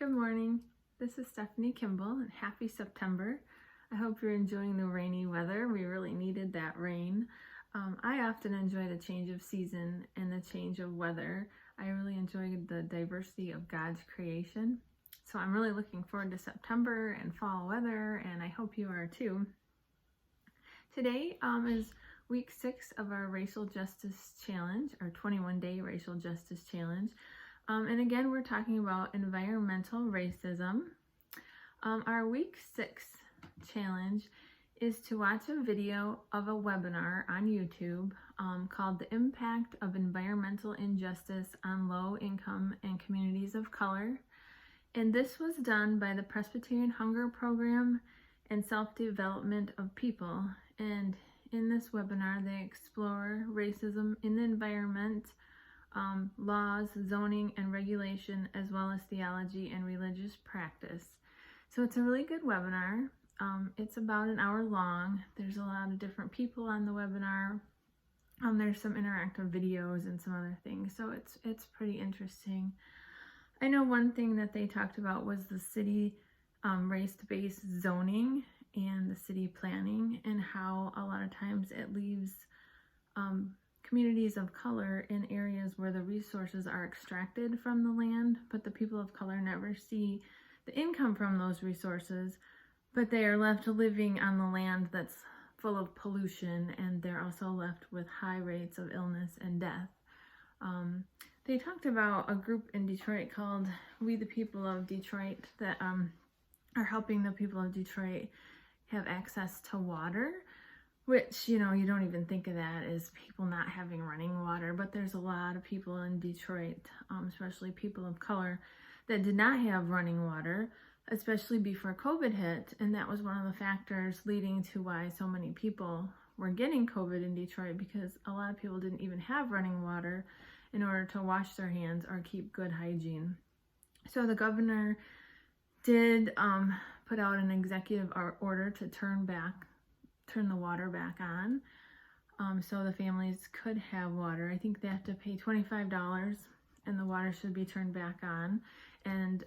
Good morning. This is Stephanie Kimball, and happy September. I hope you're enjoying the rainy weather. We really needed that rain. I often enjoy the change of season and the change of weather. I really enjoy the diversity of God's creation. So I'm really looking forward to September and fall weather, and I hope you are too. Today is week 6 of our Racial Justice Challenge, our 21-day Racial Justice Challenge. And again, we're talking about environmental racism. Our week 6 challenge is to watch a video of a webinar on YouTube called The Impact of Environmental Injustice on Low Income and Communities of Color. And this was done by the Presbyterian Hunger Program and Self-Development of People. And in this webinar, they explore racism in the environment, laws, zoning, and regulation, as well as theology and religious practice. So it's a really good webinar. It's about an hour long. There's a lot of different people on the webinar. There's some interactive videos and some other things, so it's pretty interesting. I know one thing that they talked about was the city race-based zoning and the city planning, and how a lot of times it leaves communities of color in areas where the resources are extracted from the land, but the people of color never see the income from those resources, but they are left living on the land that's full of pollution, and they're also left with high rates of illness and death. They talked about a group in Detroit called We the People of Detroit that are helping the people of Detroit have access to water, which, you know, you don't even think of that as people not having running water, but there's a lot of people in Detroit, especially people of color, that did not have running water, especially before COVID hit, and that was one of the factors leading to why so many people were getting COVID in Detroit, because a lot of people didn't even have running water in order to wash their hands or keep good hygiene. So the governor did put out an executive order to turn the water back on, so the families could have water. I think they have to pay $25 and the water should be turned back on, and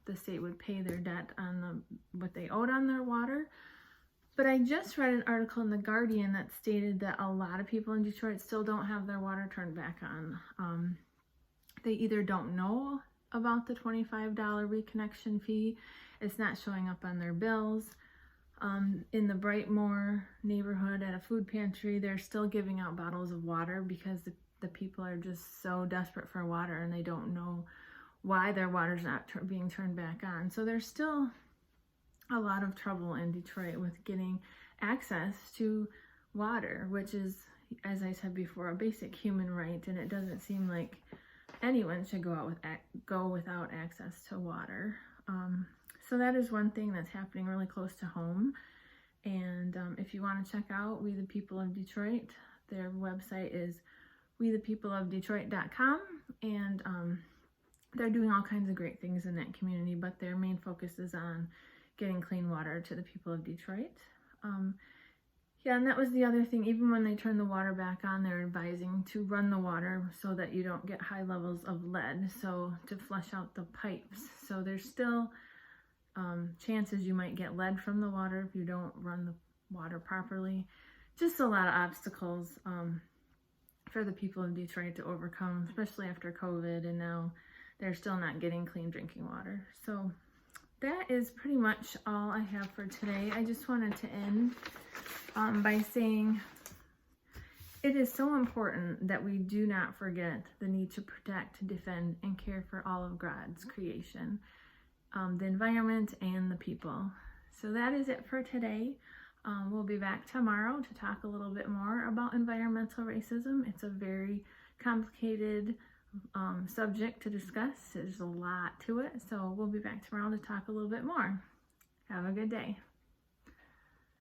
the state would pay their debt on what they owed on their water. But I just read an article in The Guardian that stated that a lot of people in Detroit still don't have their water turned back on. They either don't know about the $25 reconnection fee, it's not showing up on their bills. In the Brightmoor neighborhood at a food pantry, they're still giving out bottles of water because the people are just so desperate for water, and they don't know why their water's not being turned back on. So there's still a lot of trouble in Detroit with getting access to water, which is, as I said before, a basic human right, and it doesn't seem like anyone should go without access to water. So that is one thing that's happening really close to home. And if you want to check out We the People of Detroit, their website is wethepeopleofdetroit.com, and they're doing all kinds of great things in that community, but their main focus is on getting clean water to the people of Detroit. Yeah, and that was the other thing. Even when they turn the water back on, they're advising to run the water so that you don't get high levels of lead, so to flush out the pipes. So there's still chances you might get lead from the water if you don't run the water properly. Just a lot of obstacles for the people of Detroit to overcome, especially after COVID, and now they're still not getting clean drinking water. So that is pretty much all I have for today. I just wanted to end by saying it is so important that we do not forget the need to protect, defend, and care for all of God's creation, the environment, and the people. So that is it for today. We'll be back tomorrow to talk a little bit more about environmental racism. It's a very complicated subject to discuss. There's a lot to it. So we'll be back tomorrow to talk a little bit more. Have a good day.